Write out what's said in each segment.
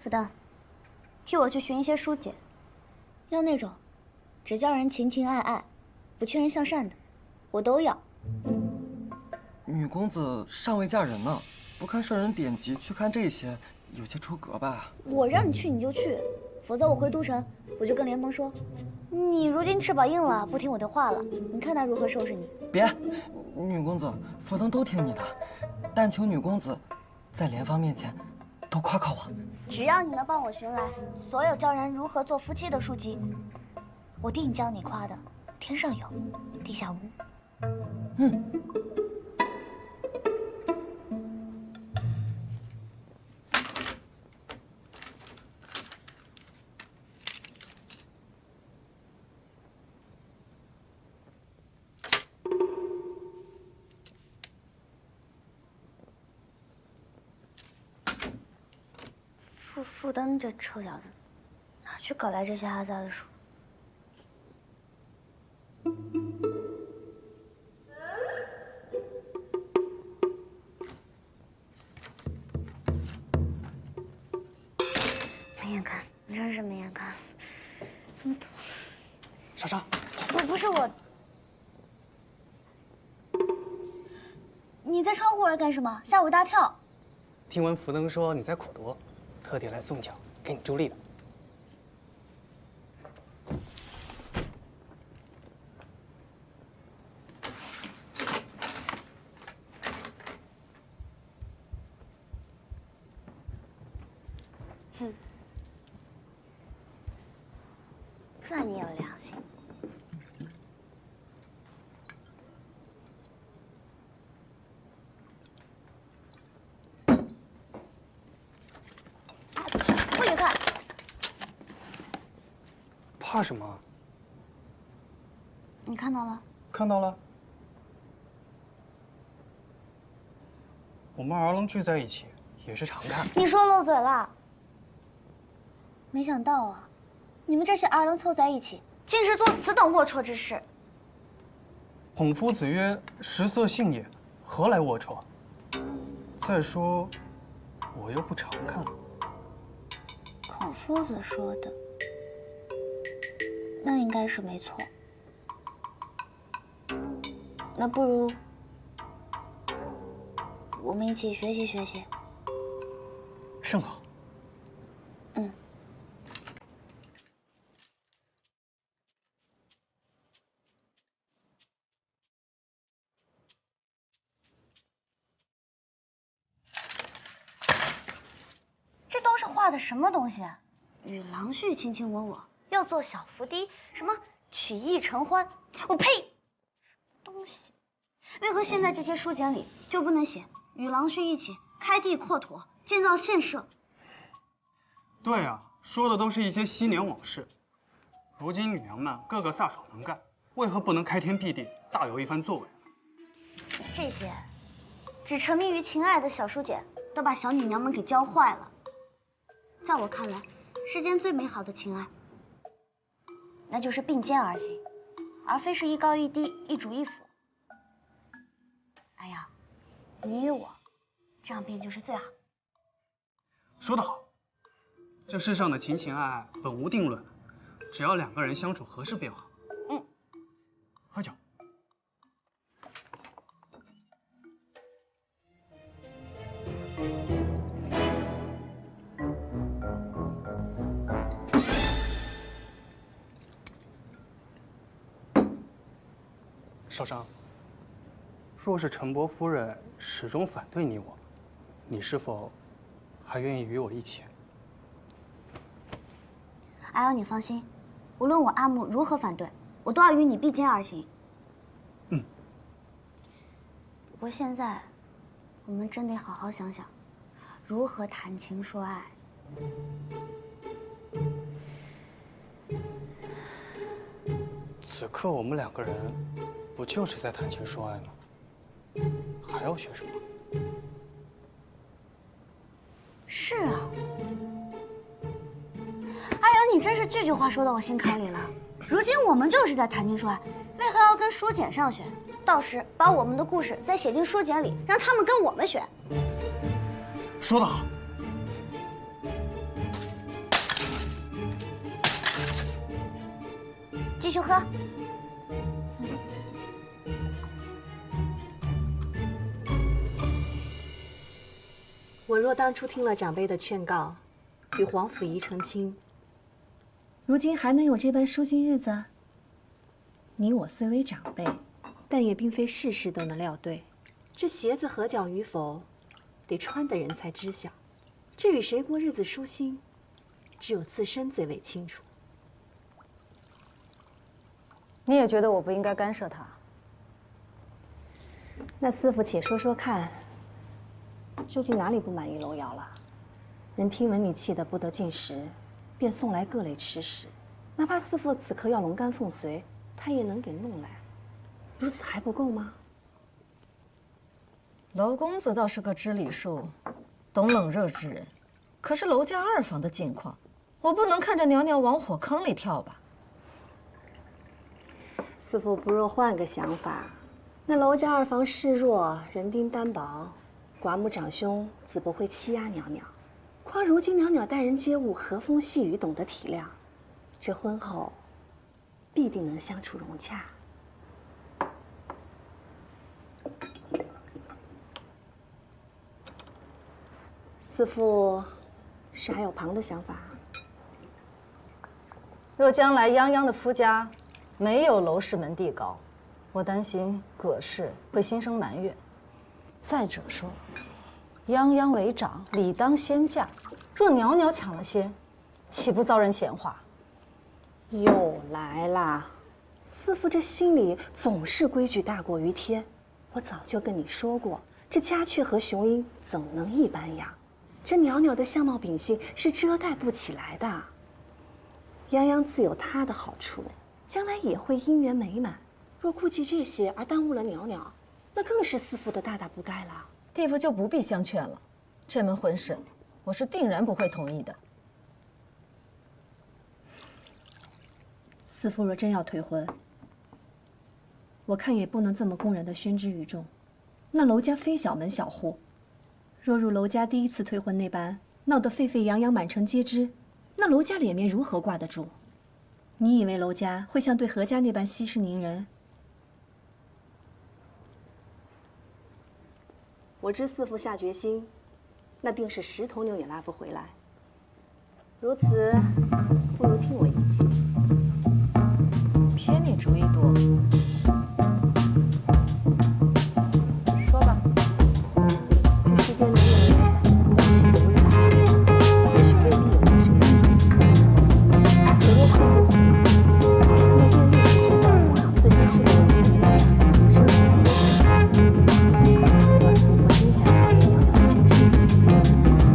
福登，替我去寻一些书简，要那种只教人情情爱爱，不劝人向善的，我都要。女公子尚未嫁人呢，不看圣人典籍，去看这些，有些出格吧？我让你去你就去，否则我回都城，我就跟联盟说，你如今翅膀硬了，不听我的话了，你看他如何收拾你。别，女公子，福登都听你的，但求女公子在联方面前多夸夸我。只要你能帮我寻来所有教人如何做夫妻的书籍，我定教你夸的天上有，地下无。嗯。富登这臭小子，哪去搞来这些阿杂的书？没眼看，真是没眼看！怎么？少商，不是我，你在窗户外干什么？吓我一大跳！听闻福登说你在苦读，特地来送脚给你助力的。哼，算你有良心。不许看！怕什么？你看到了？看到了。我们儿郎聚在一起也是常态。你说漏嘴了。没想到啊，你们这些儿郎凑在一起，竟是做此等龌龊之事。孔夫子曰：“食色性也，何来龌龊？”再说，我又不常看。孔夫子说的，那应该是没错。那不如我们一起学习学习。甚好。嗯。这都是画的什么东西啊？与郎婿卿卿我我，要做小伏低，什么曲意承欢，我呸！东西，为何现在这些书简里就不能写与郎婿一起开地扩土，建造县社？对啊，说的都是一些昔年往事。如今女娘们个个飒爽能干，为何不能开天辟地，大有一番作为？这些只沉迷于情爱的小书简，都把小女娘们给教坏了。在我看来，世间最美好的情爱，那就是并肩而行，而非是一高一低，一主一辅。哎呀，你与我，这样便就是最好。说得好，这世上的情情爱爱本无定论，只要两个人相处合适便好。嗯，喝酒。少商，若是陈伯夫人始终反对你我，你是否还愿意与我一起？阿瑶，你放心，无论我阿木如何反对，我都要与你并肩而行。嗯。不过现在，我们真得好好想想，如何谈情说爱。此刻我们两个人，不就是在谈情说爱吗？还要学什么？是啊，阿瑶，你真是句句话说到我心坎里了。如今我们就是在谈情说爱，为何要跟书简上学？到时把我们的故事再写进书简里，让他们跟我们学。说得好。继续喝。我若当初听了长辈的劝告，与皇甫仪成亲，如今还能有这般舒心日子？你我虽为长辈，但也并非事事都能料对。这鞋子合脚与否，得穿的人才知晓。至于谁过日子舒心，只有自身最为清楚。你也觉得我不应该干涉他？那师傅，且说说看，究竟哪里不满意楼瑶了？人听闻你气得不得进食，便送来各类吃食，哪怕师傅此刻要龙肝凤髓，他也能给弄来。如此还不够吗？娄公子倒是个知礼数、懂冷热之人，可是娄家二房的境况，我不能看着娘娘往火坑里跳吧？师傅不若换个想法，那娄家二房势弱，人丁单薄，寡母长兄自不会欺压袅袅。况如今袅袅待人接物和风细雨，懂得体谅，这婚后必定能相处融洽。师父是还有旁的想法？若将来泱泱的夫家没有娄氏门第高，我担心葛氏会心生埋怨。再者说，泱泱为长，理当先嫁，若袅袅抢了先，岂不遭人闲话？又来啦！师父这心里总是规矩大过于天。我早就跟你说过，这家雀和雄鹰怎能一般养？这袅袅的相貌秉性是遮盖不起来的。泱泱自有她的好处，将来也会姻缘美满。若顾忌这些而耽误了袅袅，那更是师父的大不该了。弟妇就不必相劝了，这门婚事，我是定然不会同意的。师父若真要退婚，我看也不能这么公然的宣之于众。那娄家非小门小户，若如娄家第一次退婚那般闹得沸沸扬扬，满城皆知，那娄家脸面如何挂得住？你以为娄家会像对何家那般息事宁人？我知师父下决心，那定是10头牛也拉不回来。如此，不如听我一计。偏你主意多，说吧。这世间难免有死，也许未必有人生气。如果考虑死亡，那便立即自身是个问题，生存不了。我师父心想考验袅袅的真心，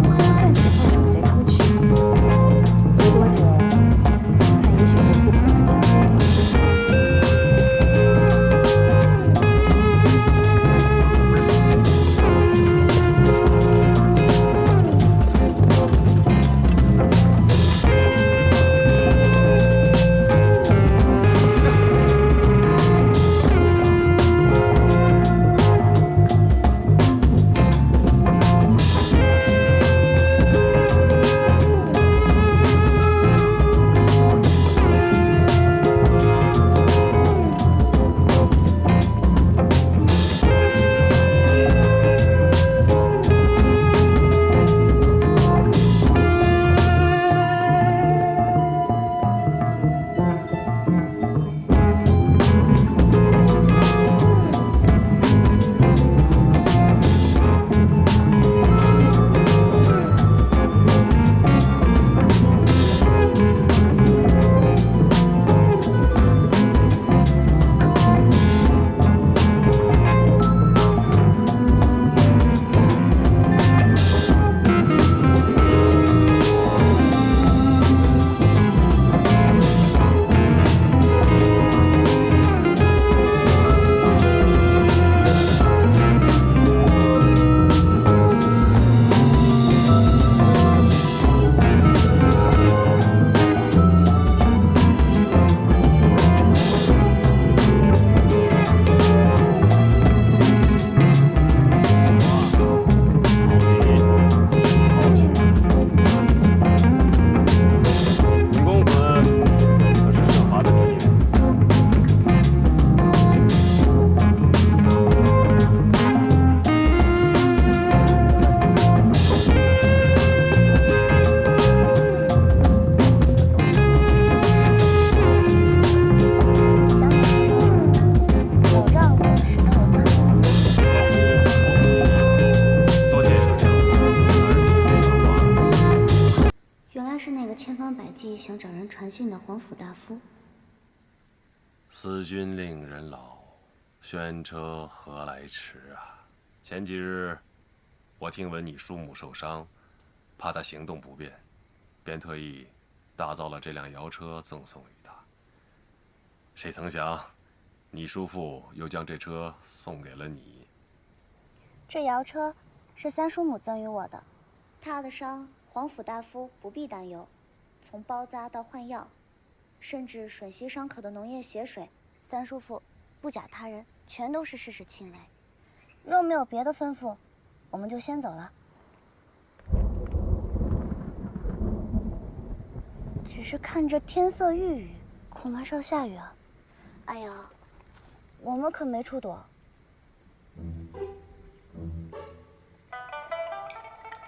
我还要暂且放手随他们去。没多久，他也许会自动返家。想找人传信的皇甫大夫。思君令人老，宣车何来迟啊！前几日，我听闻你叔母受伤，怕她行动不便，便特意打造了这辆摇车赠送于她。谁曾想，你叔父又将这车送给了你。这摇车是三叔母赠予我的，她的伤，皇甫大夫不必担忧。从包扎到换药，甚至吮吸伤口的脓液血水，三叔父不假他人，全都是事事亲为。若没有别的吩咐，我们就先走了。只是看着天色欲雨，恐马上下雨啊！哎呀，我们可没处躲。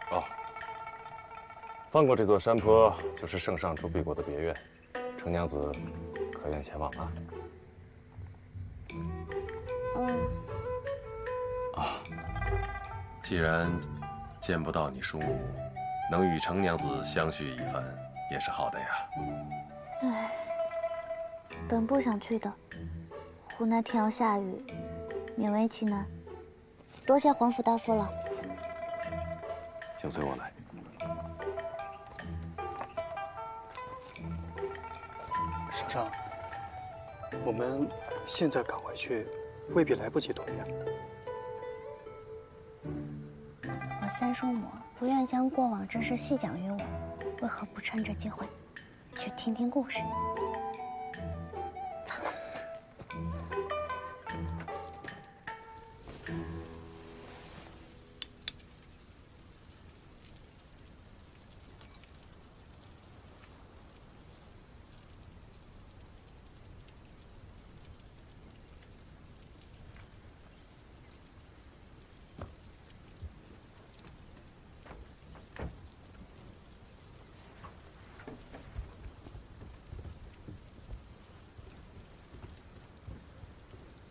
哦，翻过这座山坡就是圣上主笔国的别院，程娘子可愿前往啊？既然见不到你叔母，能与程娘子相叙一番，也是好的呀。唉，本不想去的，湖南天要下雨，勉为其难。多谢皇甫大夫了。请随我来。圣上，我们现在赶回去，未必来不及躲远。我三叔母不愿将过往之事细讲于我，为何不趁着机会去听听故事？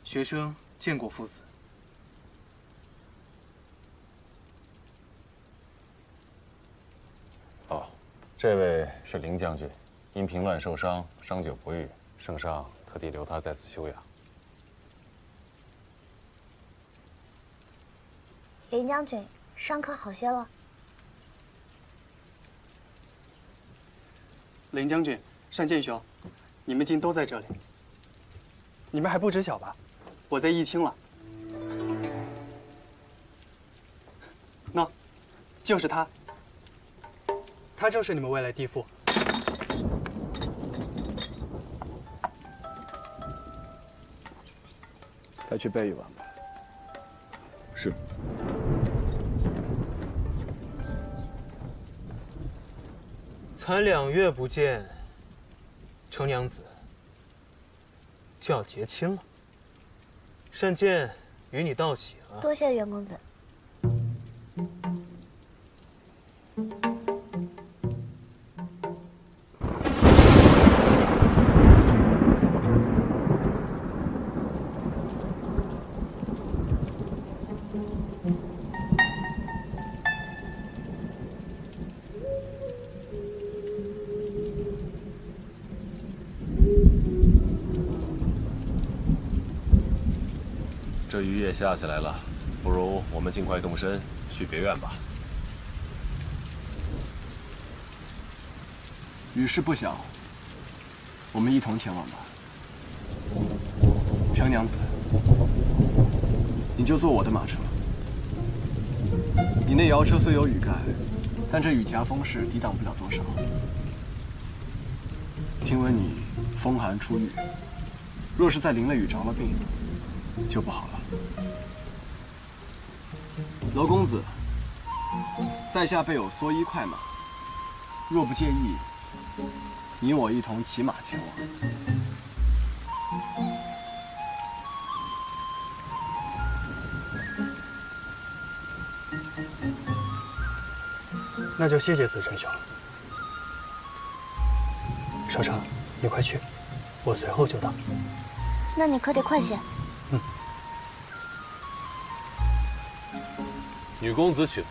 学生见过夫子。哦，这位是林将军，因平乱受伤，伤久不愈，圣上特地留他在此休养。林将军，伤可好些了？林将军、单剑兄，你们竟都在这里，你们还不知晓吧？我在义清了。喏，就是他，他就是你们未来弟父。再去备一碗吧。是。才2月不见，程娘子就要结亲了。单剑与你道喜了。多谢袁公子。这雨也下起来了，不如我们尽快动身去别院吧。雨势不小，我们一同前往吧。程娘子，你就坐我的马车。你那摇车虽有雨盖，但这雨夹风势抵挡不了多少。听闻你风寒初愈，若是再淋了雨着了病，就不好了。娄公子，在下备有蓑衣快马，若不介意，你我一同骑马前往。那就谢谢子辰兄。少成，你快去，我随后就到。那你可得快些。女公子请。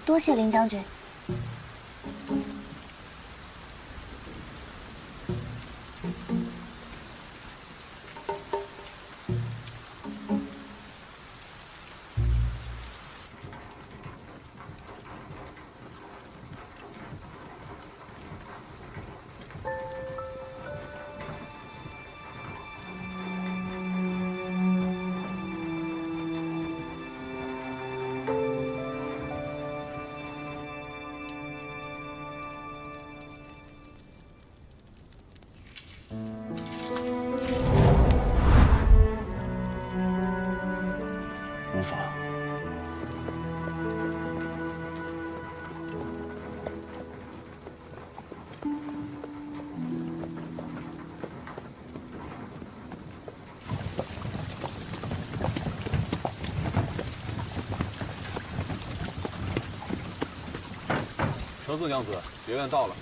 多多谢林将军。无法。承嗣娘子，别院到了。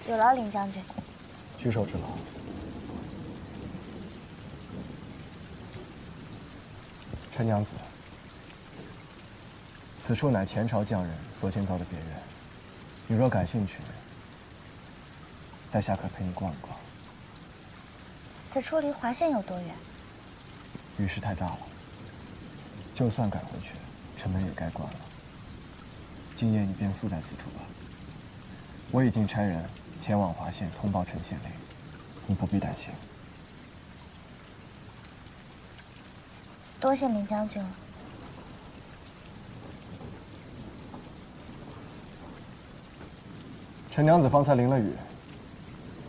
有劳林将军。举手之劳。陈娘子，此处乃前朝匠人所建造的别院，你若感兴趣，在下可陪你逛一逛。此处离华县有多远？雨势太大了，就算赶回去，城门也该关了。今夜你便宿在此处吧。我已经差人前往华县通报陈县令，你不必担心。多谢林将军了。陈娘子方才淋了雨，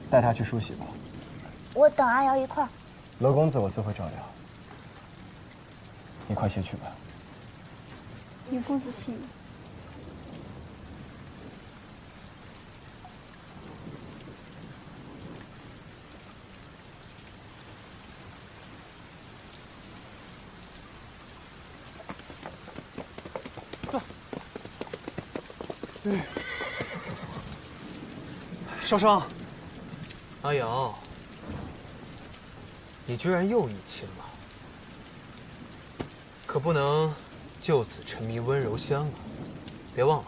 带她去梳洗吧。我等阿瑶一块儿。罗公子我自会照料。你快些去吧。女公子请。少商，阿瑶，你居然又议亲了，可不能就此沉迷温柔乡啊！别忘了，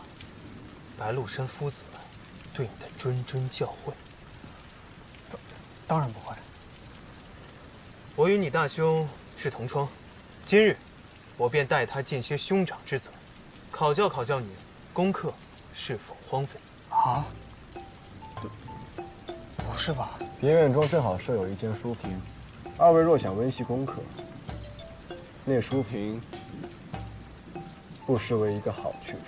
白鹿山夫子对你的谆谆教诲。当然不会。我与你大兄是同窗，今日我便代他尽些兄长之责，考教考教你功课是否荒废。啊？不是吧？别院中正好设有一间书屏，二位若想温习功课，那书屏不失为一个好去处。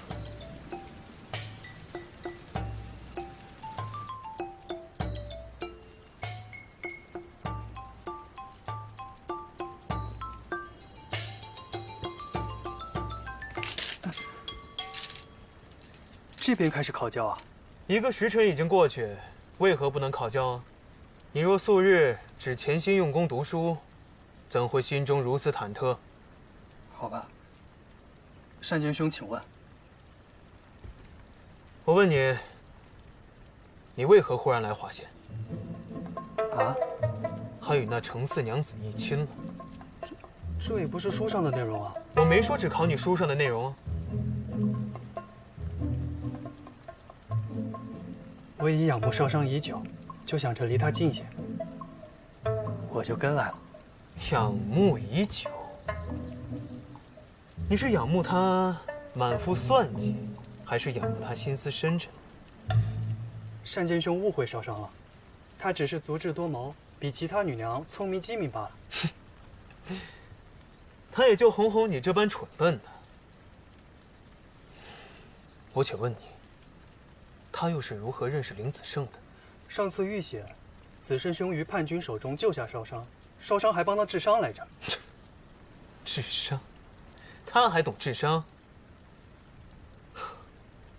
这边开始考教啊？一个时辰已经过去，为何不能考教啊？你若素日只潜心用功读书，怎会心中如此忐忑？好吧。单剑兄，请问，我问你，你为何忽然来华县？啊？还与那程四娘子议亲了？这也不是书上的内容啊。我没说只考你书上的内容啊。我已仰慕少商已久，就想着离他近些，我就跟来了。仰慕已久？你是仰慕他满腹算计，还是仰慕他心思深沉？单剑兄误会少商了，他只是足智多谋，比其他女娘聪明机敏罢了。他也就哄哄你这般蠢笨的。我且问你，他又是如何认识林子胜的？上次玉玺，子胜兄于叛军手中救下少商，少商还帮他治伤来着。治伤？他还懂治伤？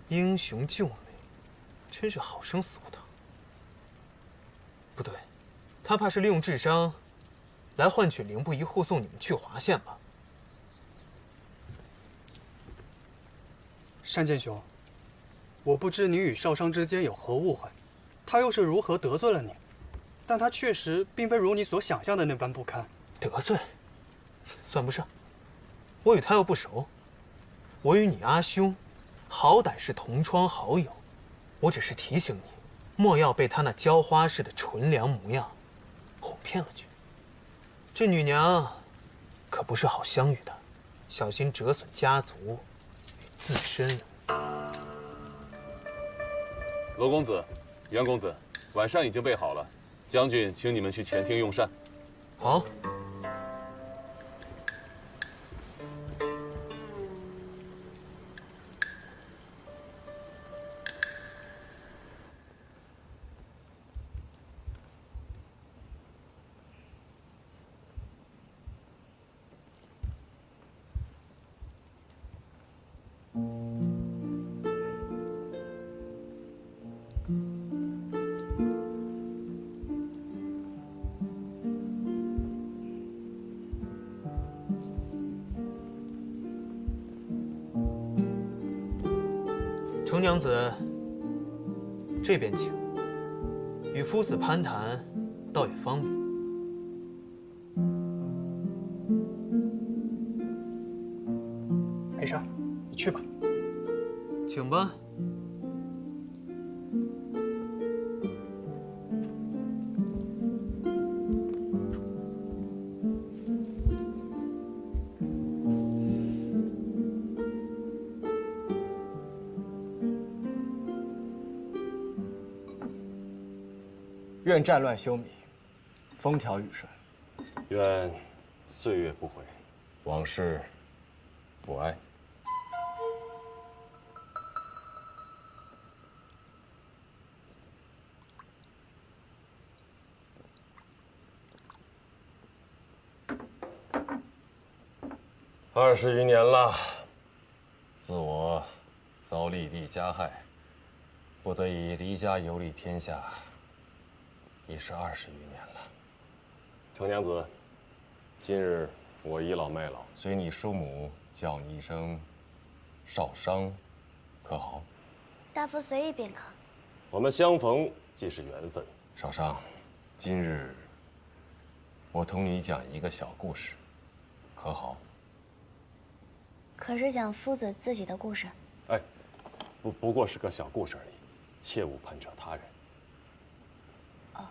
英雄救美，真是好生俗套。不对，他怕是利用治伤，来换取凌不疑护送你们去华县吧？单剑兄，我不知你与少商之间有何误会，他又是如何得罪了你，但他确实并非如你所想象的那般不堪。得罪，算不上。我与他又不熟，我与你阿兄，好歹是同窗好友。我只是提醒你，莫要被他那娇花似的纯良模样哄骗了去。这女娘可不是好相与的，小心折损家族与自身。罗公子、袁公子，晚上已经备好了，将军请你们去前厅用膳。好。程娘子，这边请。与夫子攀谈，倒也方便。没事，你去吧。请吧。愿战乱休弭，风调雨顺。愿岁月不悔，往事不哀。20余年了，自我遭立地加害，不得已离家游历天下，已是20余年了。程娘子，今日我倚老卖老，随你叔母叫你一声少商，可好？大夫随意便可。我们相逢既是缘分。少商，今日我同你讲一个小故事，可好？可是讲夫子自己的故事。哎，不过是个小故事而已，切勿攀扯他人。哦。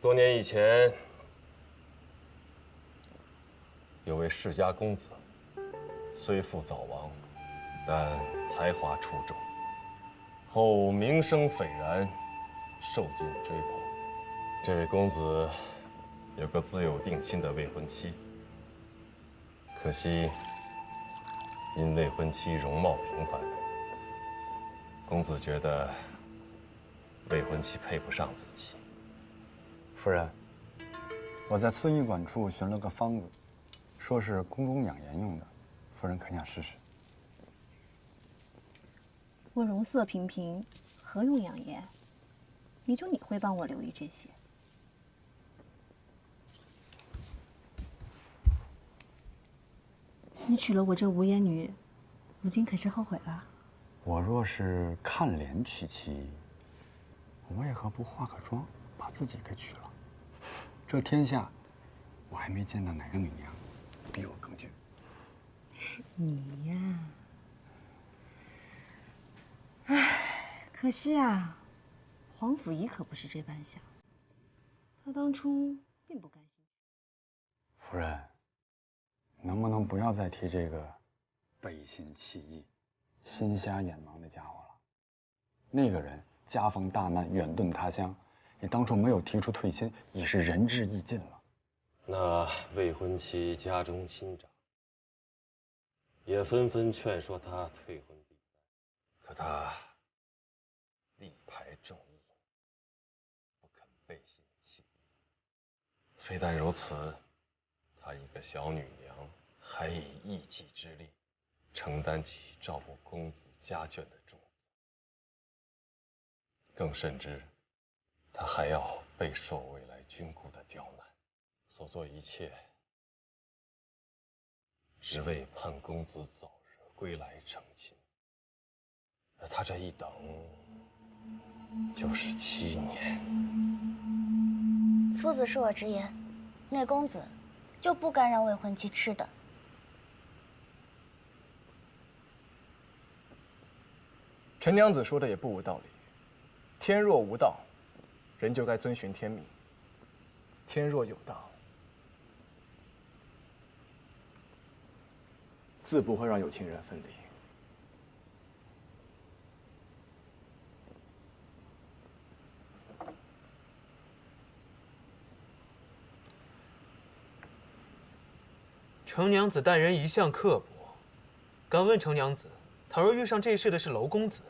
多年以前，有位世家公子，虽父早亡，但才华出众，后名声斐然，受尽追捧。这位公子有个自幼定亲的未婚妻，可惜因未婚妻容貌平凡，公子觉得未婚妻配不上自己。夫人，我在孙医馆处寻了个方子，说是宫中养颜用的，夫人可想试试？我容色平平，何用养颜？也就你会帮我留意这些。你娶了我这无颜女，如今可是后悔了？我若是看脸娶妻，我为何不化个妆，把自己给娶了？这天下，我还没见到哪个女娘比我更俊。你呀，唉，可惜啊，皇甫仪可不是这般想。他当初并不甘心。夫人，能不能不要再提这个背信弃义、心瞎眼盲的家伙了？那个人家逢大难，远遁他乡。你当初没有提出退亲，已是仁至义尽了。那未婚妻家中亲长也纷纷劝说他退婚避灾，可他力排众议，不肯背信弃义。非但如此，他一个小女娘，还以一己之力承担起照顾公子家眷的重责，更甚至，他还要备受未来君故的刁难，所做一切，只为盼公子早日归来成亲。而他这一等，就是7年。夫子恕我直言，那公子就不该让未婚妻吃的。陈娘子说的也不无道理。天若无道，人就该遵循天命；天若有道，自不会让有情人分离。程娘子待人一向刻薄，敢问程娘子，倘若遇上这事的是娄公子，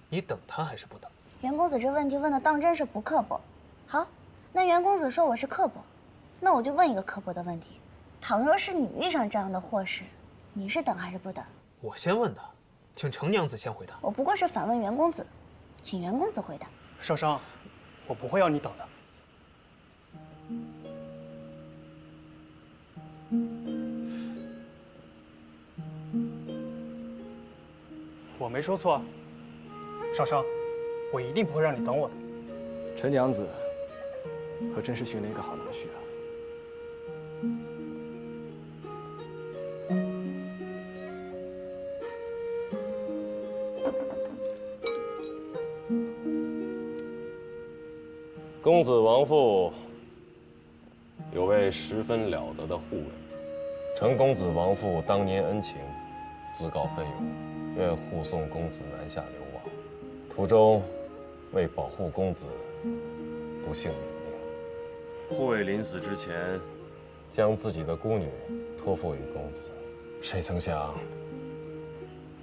你等他还是不等？袁公子这问题问的当真是不刻薄。好，那袁公子说我是刻薄，那我就问一个刻薄的问题：倘若是你遇上这样的祸事，你是等还是不等？我先问的，请程娘子先回答。我不过是反问袁公子，请袁公子回答。少商，我不会要你等的。我没说错，少商，我一定不会让你等我的。陈娘子可真是寻了一个好男婿啊！公子王父有位十分了得的护卫，承公子王父当年恩情，自告奋勇，愿护送公子南下流亡。途中为保护公子，不幸殒命。护卫临死之前，将自己的孤女托付于公子，谁曾想，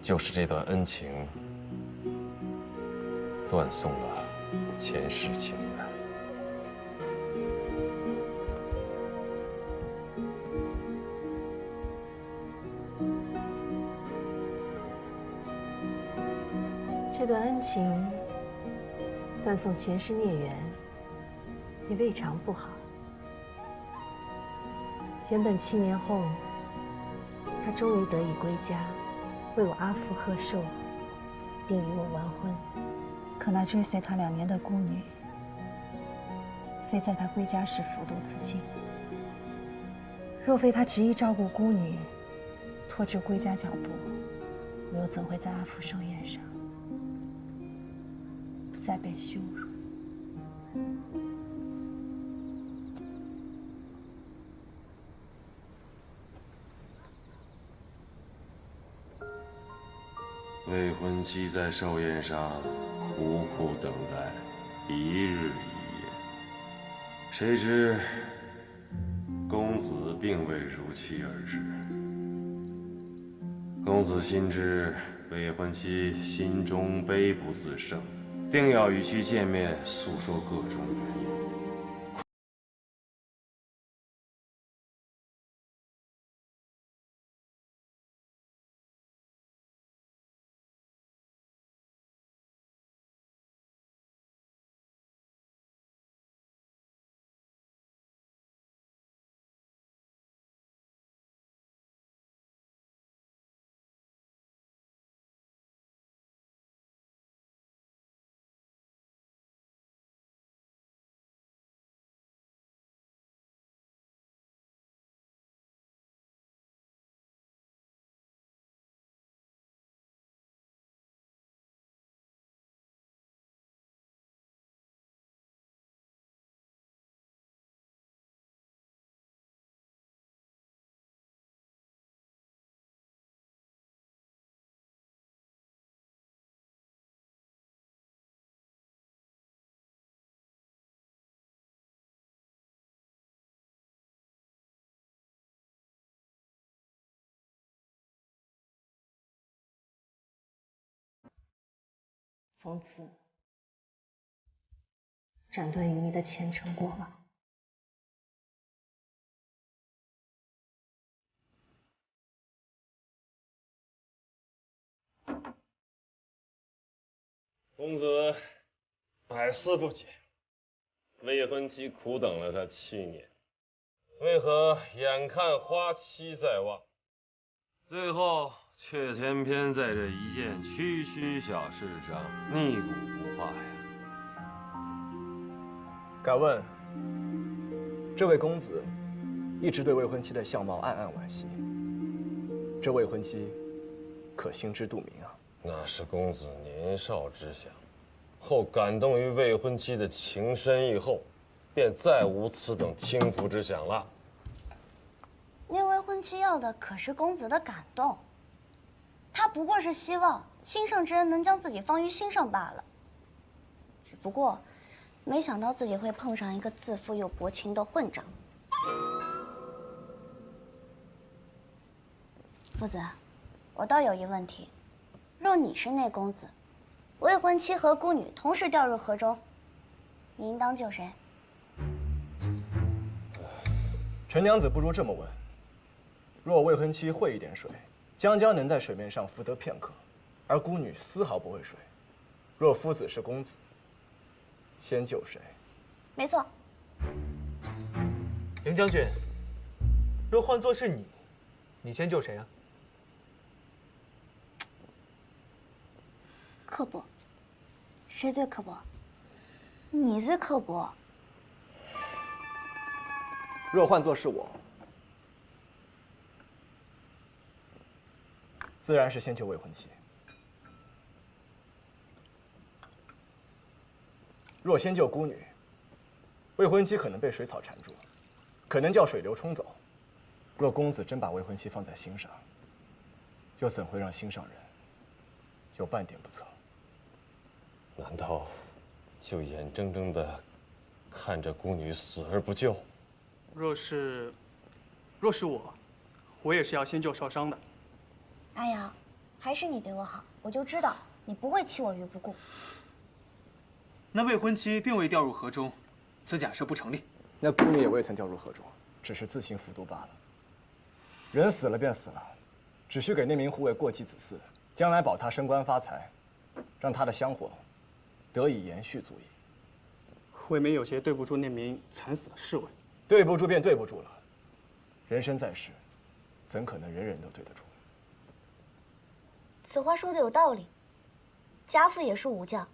就是这段恩情，断送了前世情缘。这段恩情断送前世孽缘，也未尝不好。原本7年后，他终于得以归家，为我阿父贺寿，并与我完婚。可那追随他2年的孤女，非在他归家时服毒自尽。若非他执意照顾孤女，拖至归家脚步，我又怎会在阿父寿宴上再被羞辱？未婚妻在寿宴上苦苦等待1日1夜，谁知公子并未如期而至。公子心知未婚妻心中悲不自胜，定要与其见面，诉说各种原因。从此斩断与你的前尘过往。公子百思不解，未婚妻苦等了他7年，为何眼看花期在望，最后却偏偏在这一件区区小事上逆骨不化呀？敢问，这位公子一直对未婚妻的相貌暗暗惋惜，这未婚妻可心知肚明啊？那是公子年少之想，后感动于未婚妻的情深意厚，便再无此等轻浮之想了。那未婚妻要的可是公子的感动，他不过是希望心上之人能将自己放于心上罢了。只不过，没想到自己会碰上一个自负又薄情的混账。夫子，我倒有一问题：若你是那公子，未婚妻和孤女同时掉入河中，你应当救谁？陈娘子不如这么问：若未婚妻会一点水，将能在水面上浮得片刻，而孤女丝毫不会水。若夫子是公子，先救谁？没错。凌将军，若换作是你，你先救谁啊？刻薄，谁最刻薄？你最刻薄。若换作是我，自然是先救未婚妻。若先救孤女，未婚妻可能被水草缠住，可能叫水流冲走。若公子真把未婚妻放在心上，又怎会让心上人有半点不测？难道就眼睁睁地看着孤女死而不救？若是我也是要先救受伤的。哎呀，还是你对我好，我就知道你不会弃我于不顾。那未婚妻并未掉入河中，此假设不成立。那孤女也未曾掉入河中，只是自行服毒罢了。人死了便死了，只需给那名护卫过继子嗣，将来保他升官发财，让他的香火得以延续足矣。未免有些对不住那名惨死的侍卫。对不住便对不住了，人生在世，怎可能人人都对得住？此话说的有道理。家父也是武将，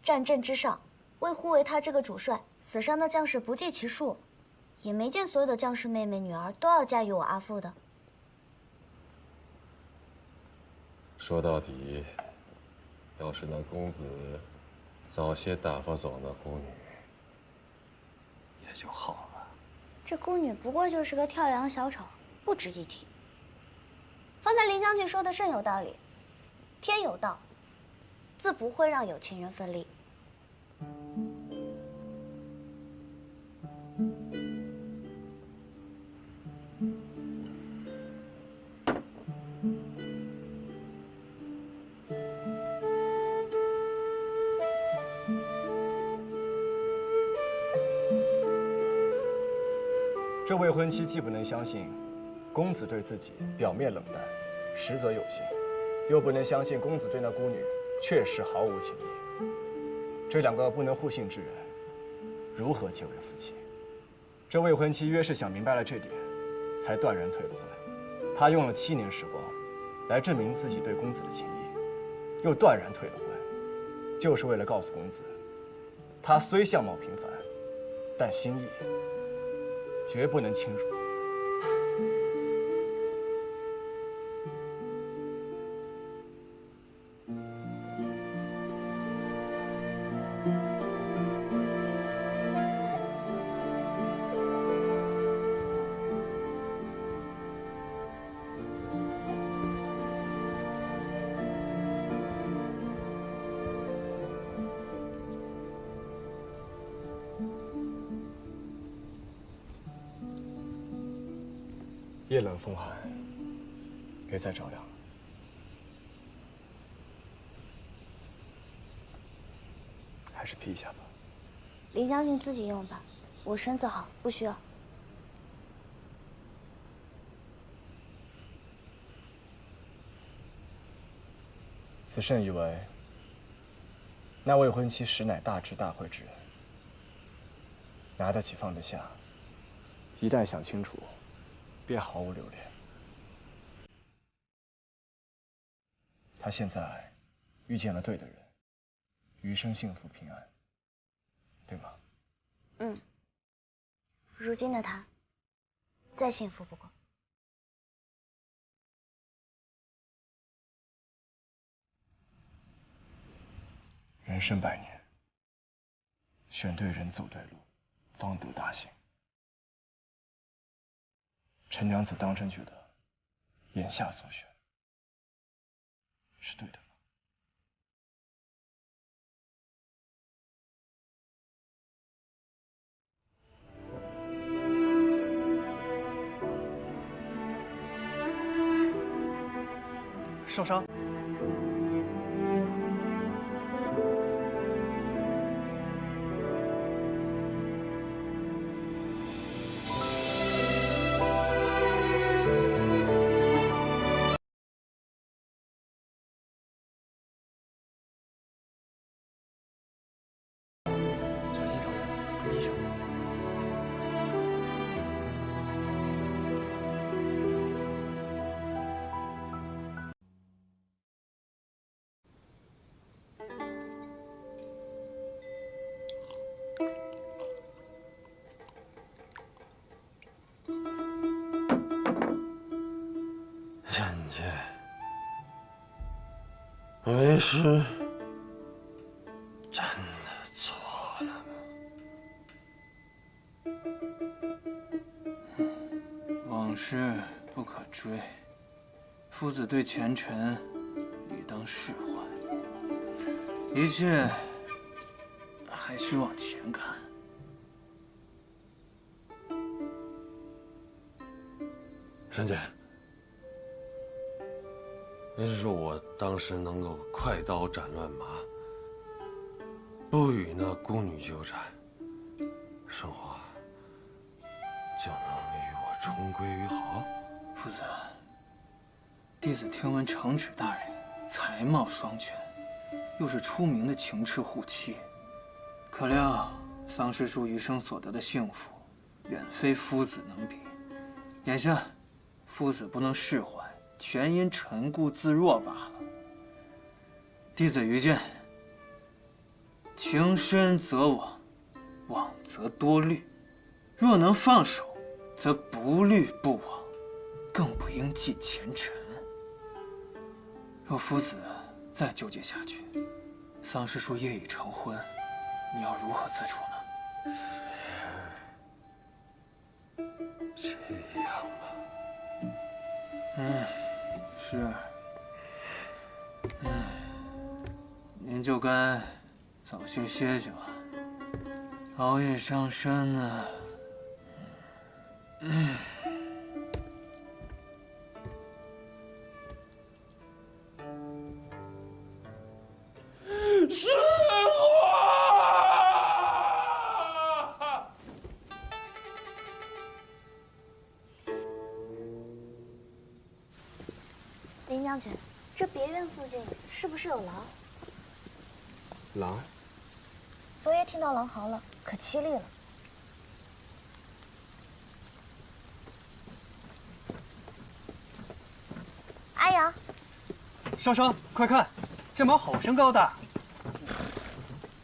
战阵之上，为护卫他这个主帅，死伤的将士不计其数，也没见所有的将士妹妹女儿都要嫁与我阿父的。说到底，要是那公子早些打发走那孤女，也就好了。这孤女不过就是个跳梁小丑，不值一提。方才林将军说的甚有道理，天有道，自不会让有情人分离。这未婚妻既不能相信公子对自己表面冷淡，实则有心，又不能相信公子对那孤女确实毫无情意。这两个不能互信之人，如何结为夫妻？这未婚妻约是想明白了这点，才断然退了婚。她用了7年时光，来证明自己对公子的情谊，又断然退了婚，就是为了告诉公子，她虽相貌平凡，但心意绝不能轻辱。夜冷风寒，别再着凉了。还是披一下吧。林将军自己用吧，我身子好，不需要。子慎以为，那未婚妻实乃大智大慧之人，拿得起放得下。一旦想清楚，便毫无留恋。他现在遇见了对的人，余生幸福平安，对吗？嗯。如今的他，再幸福不过。人生百年，选对人，走对路，方得大幸。陈娘子当真觉得眼下所选是对的吗？受伤。小心着地，快闭上。人家为师真的错了吗？往事不可追，夫子对前尘理当释怀，一切还是往前看。沈姐，您是说我当时能够快刀斩乱麻，不与那孤女纠缠，生活就能与我重归于好？夫子，弟子听闻承旨大人才貌双全，又是出名的情痴护妻，可料丧师叔余生所得的幸福，远非夫子能比。眼下夫子不能释怀，全因陈固自弱罢了。弟子愚见，情深则往，往则多虑。若能放手，则不虑不往，更不应记前尘。若夫子再纠结下去，丧师叔业已成婚，你要如何自处呢？这样吧。是。您就该早些歇歇吧，熬夜伤身呢。是我。林将军，这别院附近是不是有狼？狼？昨夜听到狼嚎了，可凄厉了。阿阳，双双，快看，这马好生高大，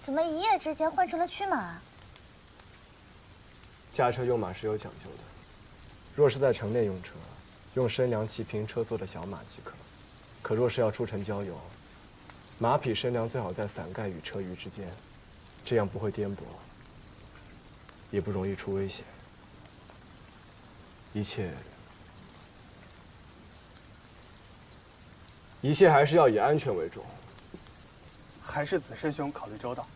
怎么一夜之间换成了驱马啊？驾车用马是有讲究的，若是在城内用车，用身量齐平车做的小马即可；可若是要出城郊游，马匹身量最好在伞盖与车舆之间，这样不会颠簸，也不容易出危险。一切还是要以安全为重。还是子师兄考虑周到，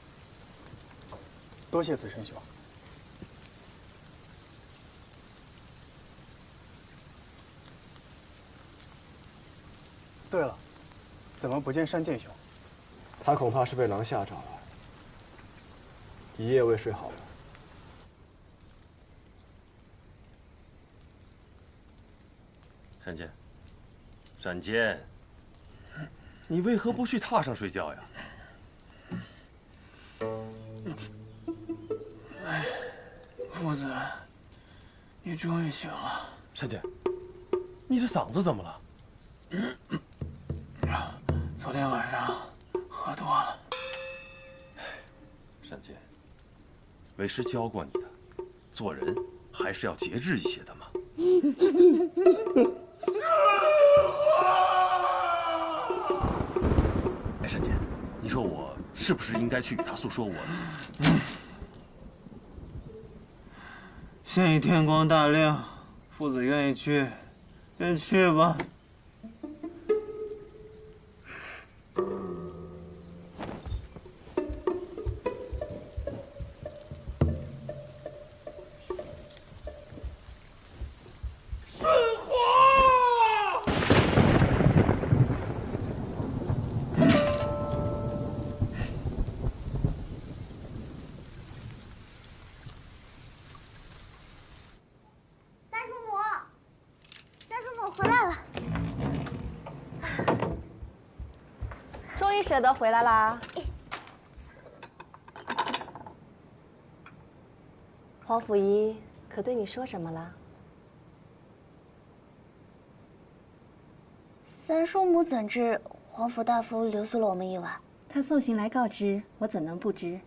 多谢子师兄。对了，怎么不见山剑兄？他恐怕是被狼吓着了，一夜未睡好了。山剑，山剑，你为何不去榻上睡觉呀？夫子，你终于醒了。山姐，你这嗓子怎么了？昨天晚上喝多了。山姐，为师教过你的，做人还是要节制一些的嘛。哎，山姐，你说我是不是应该去与他诉说我的？现已天光大亮，夫子愿意去，便去吧。终于舍得回来啦！皇甫仪可对你说什么了？三叔母怎知皇甫大夫留宿了我们一晚？他送信来告知，我怎能不知？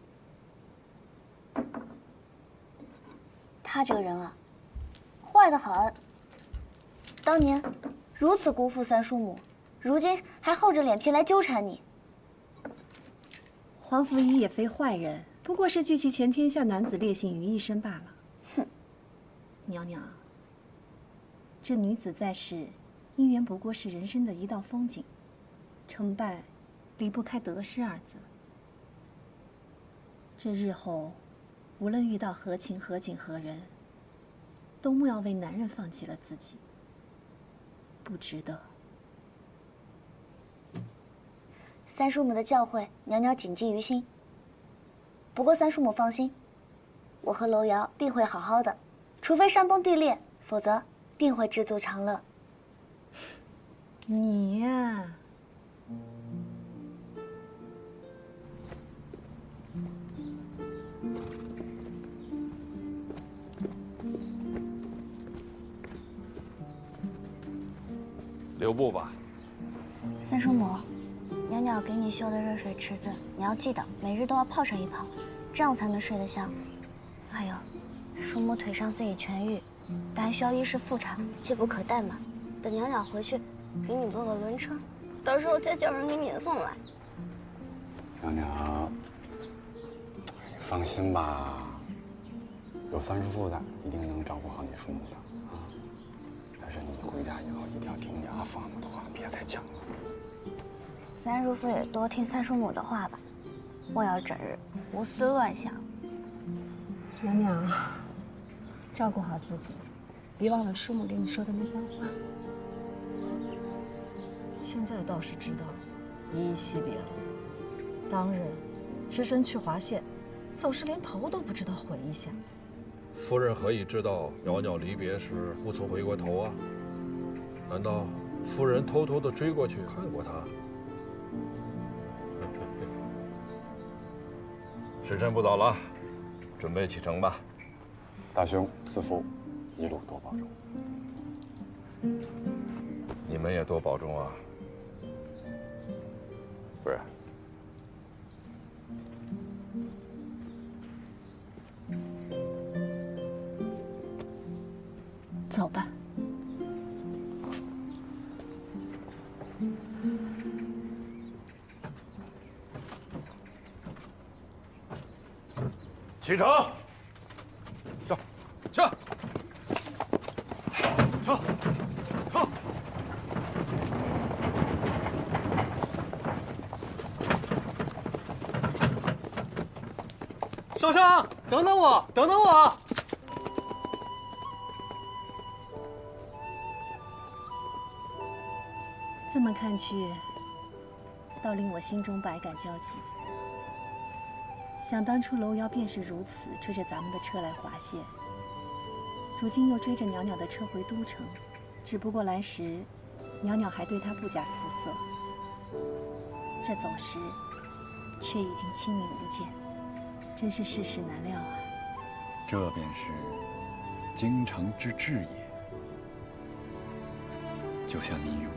他这个人啊，坏得很。当年如此辜负三叔母，如今还厚着脸皮来纠缠你。皇甫仪也非坏人，不过是聚集全天下男子烈性于一身罢了。哼，娘娘，这女子在世，姻缘不过是人生的一道风景，成败离不开得失二字。这日后，无论遇到何情何景何人，都莫要为男人放弃了自己，不值得。三叔母的教诲，娘娘谨记于心。不过三叔母放心，我和楼瑶定会好好的，除非山崩地裂，否则定会知足常乐。你呀，留步吧。三叔母，娘娘给你修的热水池子，你要记得每日都要泡上一泡，这样才能睡得香。还有，叔母腿伤虽已痊愈，但还需要衣食复查，切不可怠慢。等娘娘回去，给你坐个轮车，到时候再叫人给你送来。娘娘，你放心吧，有三叔父在，一定能照顾好你叔母的啊。但是你回家以后一定要听你阿父阿母的话，别再讲了。三叔父也多听三叔母的话吧，莫要整日胡思乱想。娘娘，照顾好自己，别忘了叔母给你说的那番话。现在倒是知道依依惜别了。当日只身去华县，走时连头都不知道回一下。夫人何以知道袅袅离别时不曾回过头啊？难道夫人偷偷的追过去看过他？时辰不早了，准备启程吧。大兄、四夫，一路多保重。你们也多保重啊。夫人。走吧。启程，上，下，跳，跳。少商，等等我，等等我！这么看去，倒令我心中百感交集。想当初楼瑶便是如此，追着咱们的车来华县，如今又追着袅袅的车回都城，只不过来时，袅袅还对他不假辞色，这走时，却已经亲密无间，真是世事难料啊。这便是京城之志也。就像你与我。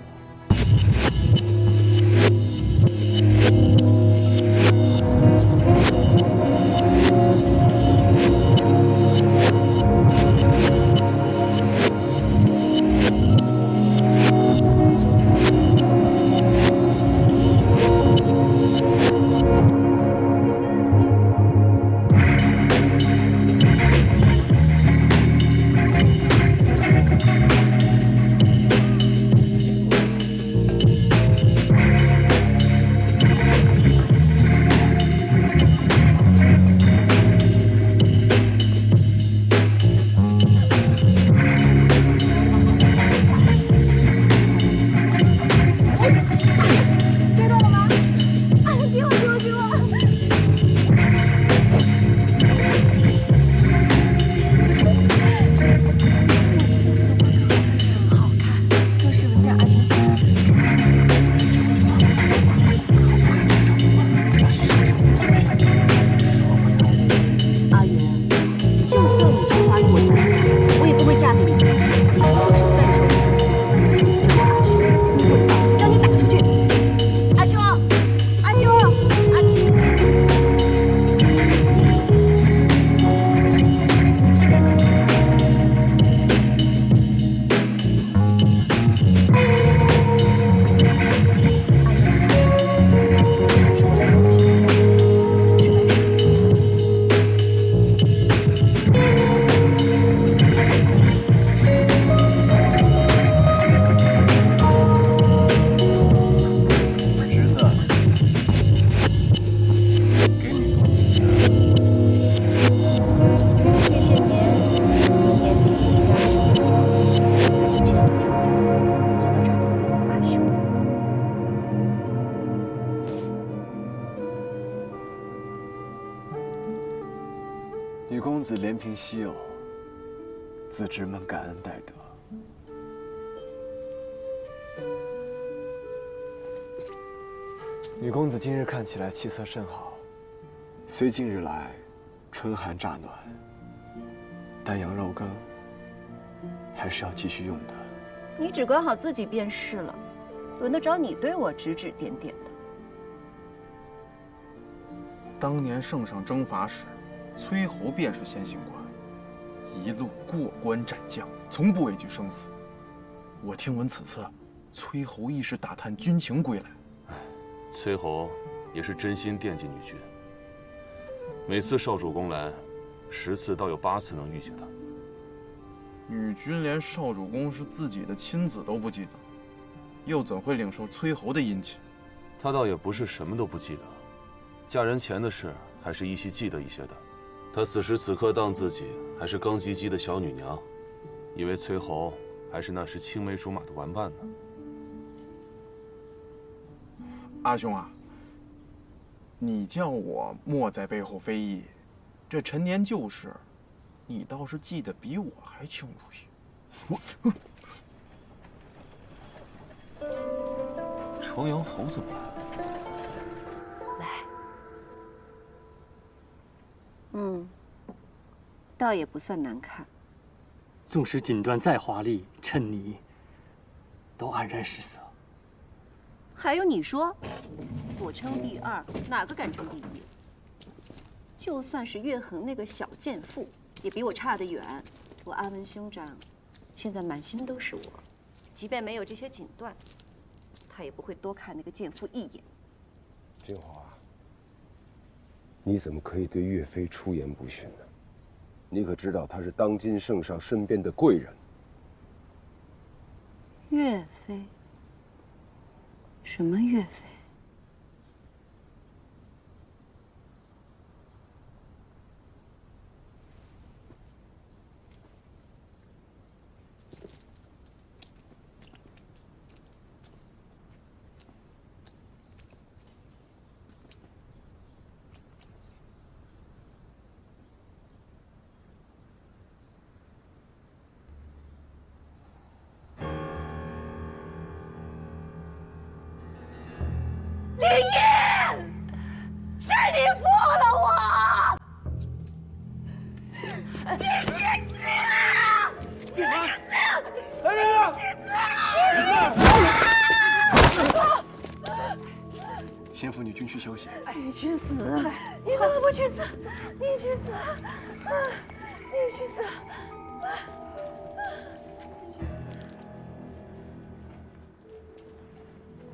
女公子连平稀有，自侄们感恩戴德。女公子今日看起来气色甚好，虽近日来春寒乍暖，但羊肉羹还是要继续用的。你只管好自己便是了，轮得着你对我指指点点的？当年圣上征伐时，崔侯便是先行官，一路过关斩将，从不畏惧生死。我听闻此次，崔侯亦是打探军情归来。崔侯也是真心惦记女君，每次少主公来，10次倒有8次能遇见他。女君连少主公是自己的亲子都不记得，又怎会领受崔侯的殷勤？他倒也不是什么都不记得，嫁人前的事还是依稀记得一些的。他此时此刻当自己还是刚及笄的小女娘，以为崔侯还是那时青梅竹马的玩伴呢。阿兄啊，你叫我莫在背后非议，这陈年旧事，你倒是记得比我还清楚些。朝阳侯怎么来？倒也不算难看。纵使锦缎再华丽，衬你都黯然失色。还有你说，我称第2，哪个敢称第1？就算是岳衡那个小贱妇，也比我差得远。我阿文兄长，现在满心都是我，即便没有这些锦缎，他也不会多看那个贱妇一眼。振华，你怎么可以对岳飞出言不逊呢？你可知道他是当今圣上身边的贵人？岳飞？什么岳飞？林毅，是你负了我！先扶女君去休息。你去死！你怎么不去死？你去死！你去死！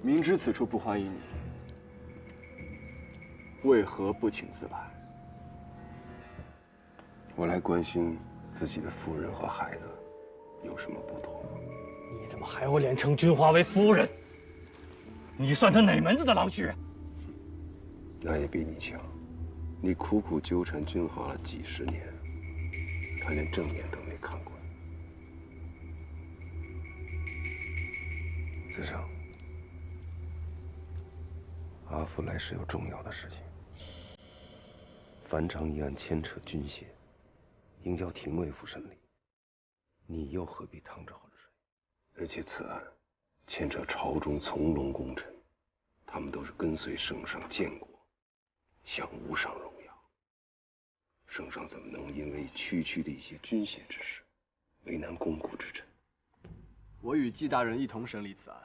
明知此处不欢迎你，为何不请自来？我来关心自己的夫人和孩子有什么不同吗？你怎么还有脸称君华为夫人？你算他哪门子的狼婿？那也比你强。你苦苦纠缠君华了几十年，他连正面都没看过。子胜，阿福来时有重要的事情。樊昌一案牵扯军械，应交廷尉府审理，你又何必趟着浑水？而且此案牵扯朝中从龙功臣，他们都是跟随圣上建国，享无上荣耀。圣上怎么能因为区区的一些军械之事，为难肱骨之臣？我与季大人一同审理此案，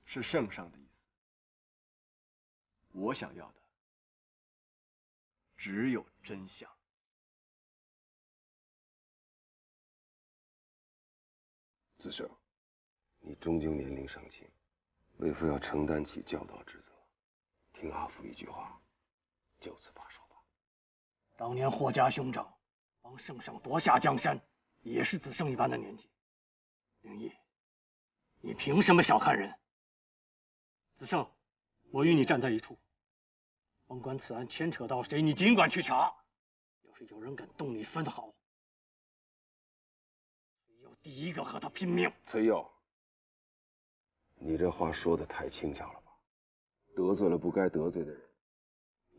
是圣上的意思。我想要的只有真相。子胜，你终究年龄尚轻，为父要承担起教导之责。听阿福一句话，就此罢手吧。当年霍家兄长帮圣上夺下江山，也是子胜一般的年纪。灵异，你凭什么小看人？子胜，我与你站在一处，甭管此案牵扯到谁，你尽管去查。要是有人敢动你分毫，要第一个和他拼命。崔佑，你这话说的太轻巧了吧？得罪了不该得罪的人，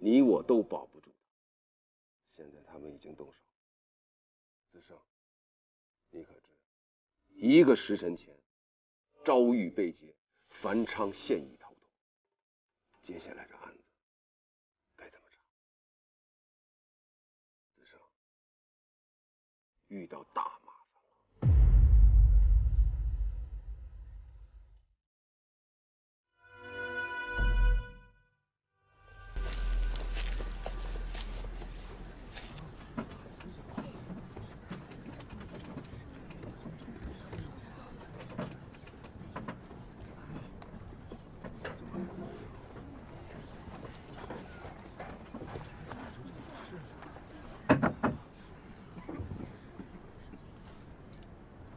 你我都保不住。现在他们已经动手。子胜，你可知一个时辰前，赵玉被劫，樊昌现已逃脱。接下来这案子该怎么查？子胜，遇到大麻烦了。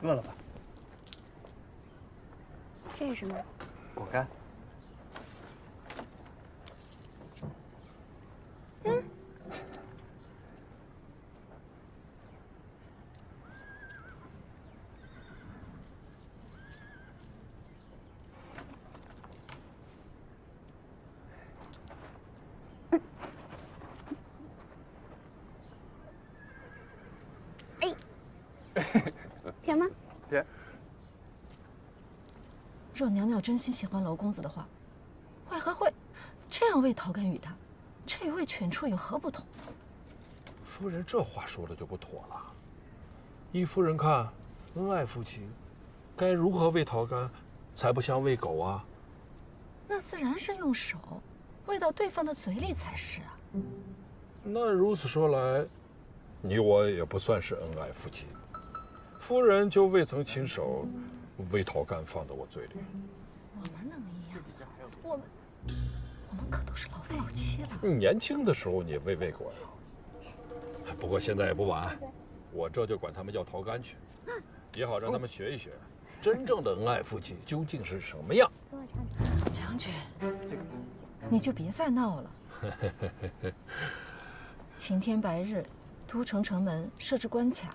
饿了吧？这是什么？果干。甜吗？甜。若娘娘真心喜欢娄公子的话，为何会这样为陶干与他？这与为犬畜有何不同？夫人这话说的就不妥了。依夫人看，恩爱夫妻，该如何喂陶干，才不像喂狗啊？那自然是用手喂到对方的嘴里才是啊。那如此说来，你我也不算是恩爱夫妻。夫人就未曾亲手喂陶干放到我嘴里。我们能一样？我们可都是老夫老妻了。你年轻的时候你喂过呀。不过现在也不晚，我这就管他们要陶干去，也好让他们学一学，真正的恩爱夫妻究竟是什么样。将军，你就别再闹了。晴天白日，都城城门设置关卡，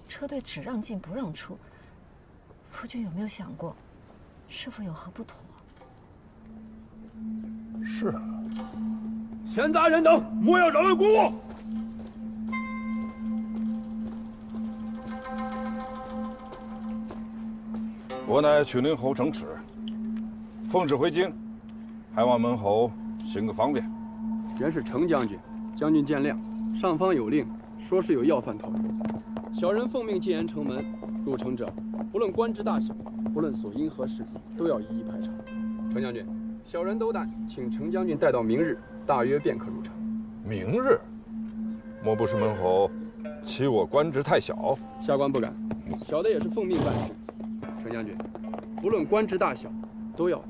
车队只让进不让出。夫君有没有想过，是否有何不妥？是啊。闲杂人等，莫要扰乱公务。我乃曲陵侯程齿，奉旨回京，还望门侯行个方便。原是程将军，将军见谅。上方有令，说是有要犯逃狱，小人奉命进言城门，入城者，不论官职大小，不论所因何事，都要一一排查。程将军，小人斗胆，请程将军带到明日，大约便可入城。明日，莫不是门侯欺我官职太小？下官不敢，小的也是奉命办事。程将军，不论官职大小，都要得。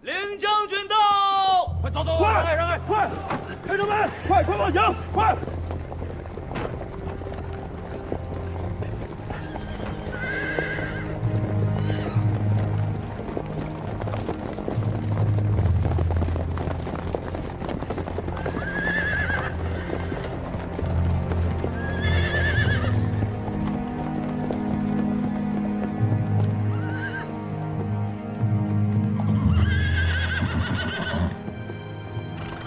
领将军到！快走走，快让开，快开城门，快往前，快！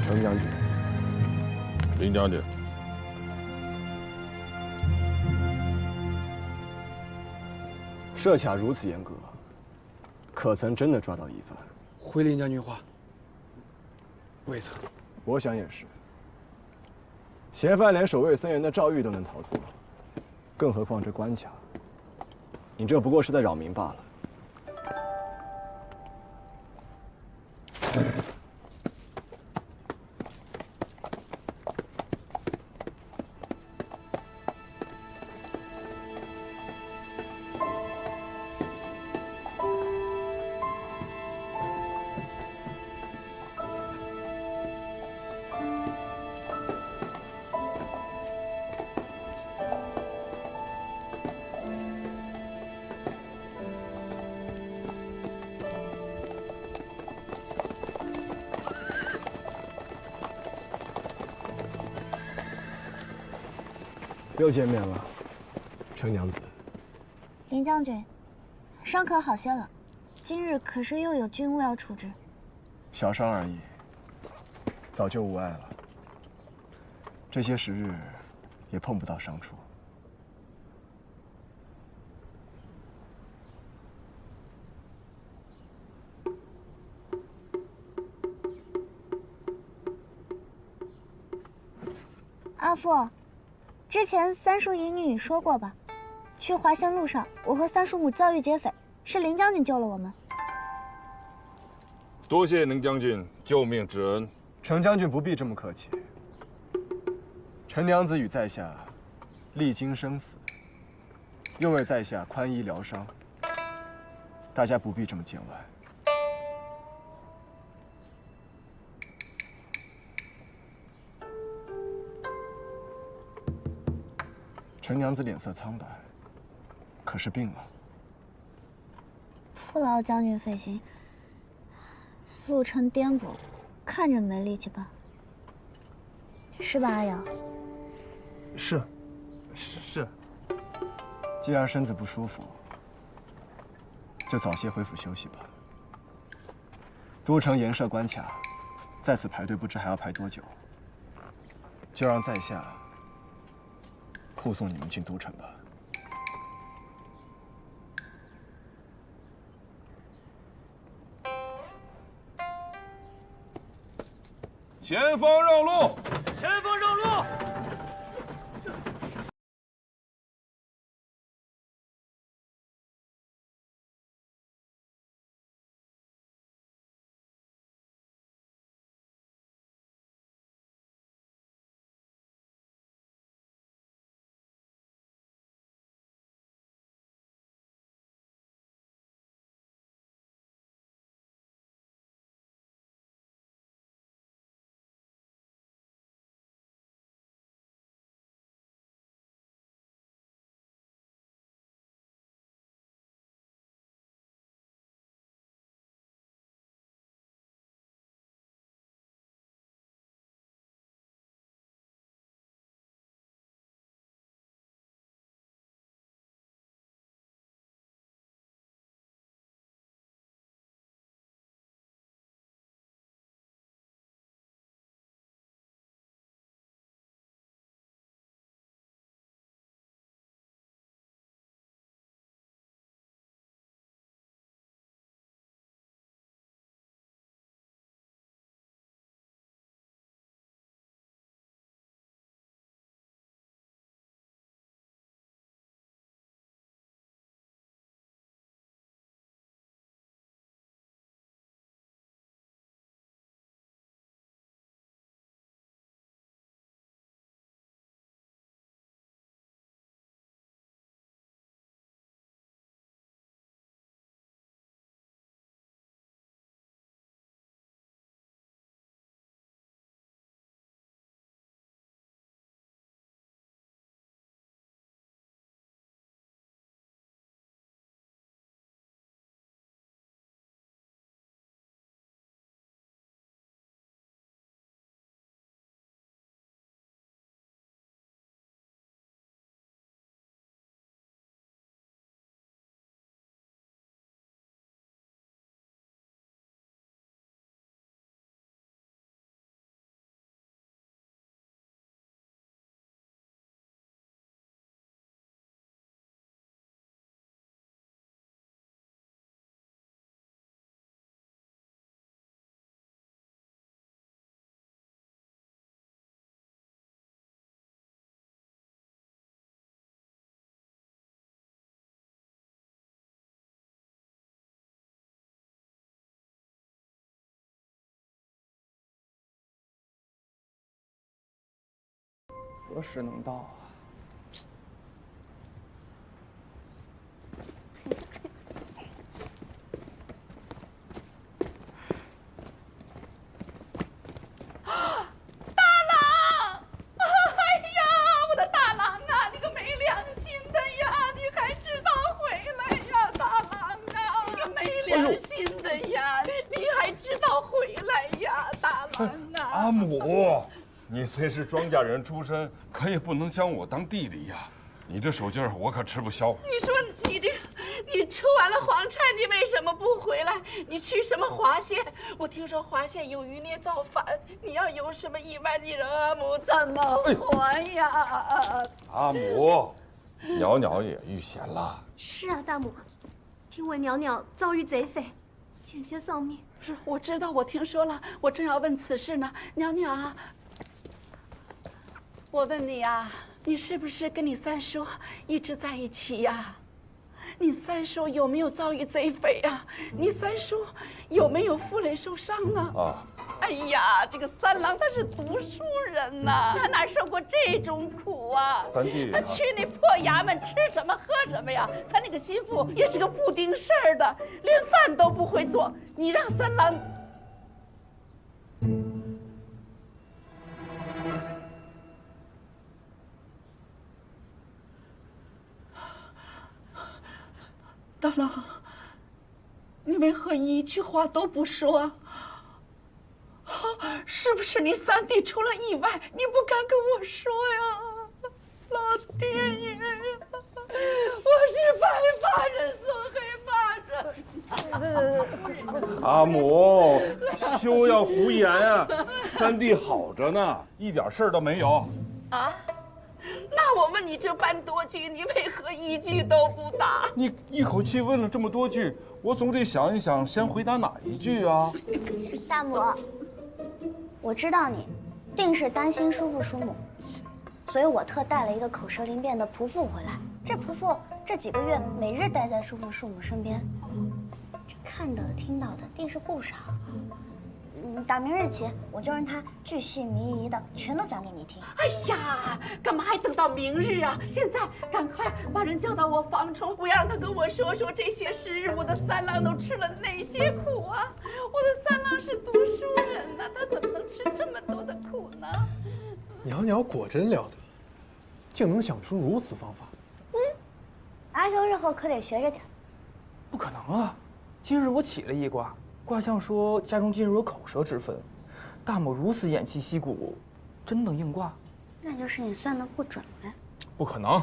程将军，林将军，设卡如此严格，可曾真的抓到疑犯？回林将军话，未曾。我想也是。嫌犯连守卫森严的诏狱都能逃脱，更何况这关卡？你这不过是在扰民罢了。又见面了，程娘子。林将军，伤可好些了，今日可是又有军务要处置？小伤而已，早就无碍了。这些时日也碰不到伤处。阿父。之前三叔姨女说过吧，去华仙路上，我和三叔母遭遇劫匪，是林将军救了我们。多谢林将军救命之恩。程将军不必这么客气。陈娘子与在下历经生死，又为在下宽衣疗伤，大家不必这么见外。陈娘子脸色苍白，可是病了。不劳将军费心，路程颠簸，看着没力气吧？是吧，阿瑶？是。既然身子不舒服，就早些恢复休息吧。都城严设关卡，在此排队不知还要排多久，就让在下护送你们进都城吧。前方让路！前方让路！何时能到啊？阿母，你虽是庄稼人出身，可也不能将我当弟弟呀。你这手劲儿，我可吃不消。你说你出完了黄钗，你为什么不回来？你去什么华县？我听说华县有余孽造反，你要有什么意外，你让阿母怎么还呀？阿母，袅袅也遇险了。是啊，大母，听闻袅袅遭遇贼匪，险些丧命。是，我知道，我听说了，我正要问此事呢。袅袅，我问你啊，你是不是跟你三叔一直在一起呀？你三叔有没有遭遇贼匪呀？你三叔有没有负累受伤啊？啊！哎呀，这个三郎他是读书人呐，他哪受过这种苦啊？三弟，他去那破衙门吃什么喝什么呀？他那个心腹也是个不顶事儿的，连饭都不会做。你让三郎。大郎，你为何一句话都不说？是不是你三弟出了意外，你不敢跟我说呀？老天爷呀！我是白发人送黑发人。阿母，休要胡言啊！三弟好着呢，一点事儿都没有。啊？那我问你这般多句，你为何一句都不答？你一口气问了这么多句，我总得想一想，先回答哪一句啊？大母，我知道你定是担心叔父叔母，所以我特带了一个口舌灵便的仆妇回来。这仆妇这几个月每日待在叔父叔母身边，这看到的听到的定是不少。打明日起，我就让他巨细靡遗的全都讲给你听。哎呀，干嘛还等到明日啊？现在赶快把人叫到我房中，我要让他跟我说说这些时日我的三郎都吃了哪些苦啊！我的三郎是读书人呐，他怎么能吃这么多的苦呢？袅袅果真了得，竟能想出如此方法。阿兄日后可得学着点。不可能啊！今日我起了一卦，卦象说家中今日有口舌之分。大母如此偃旗息鼓，真能应卦？那就是你算的不准呗。不可能。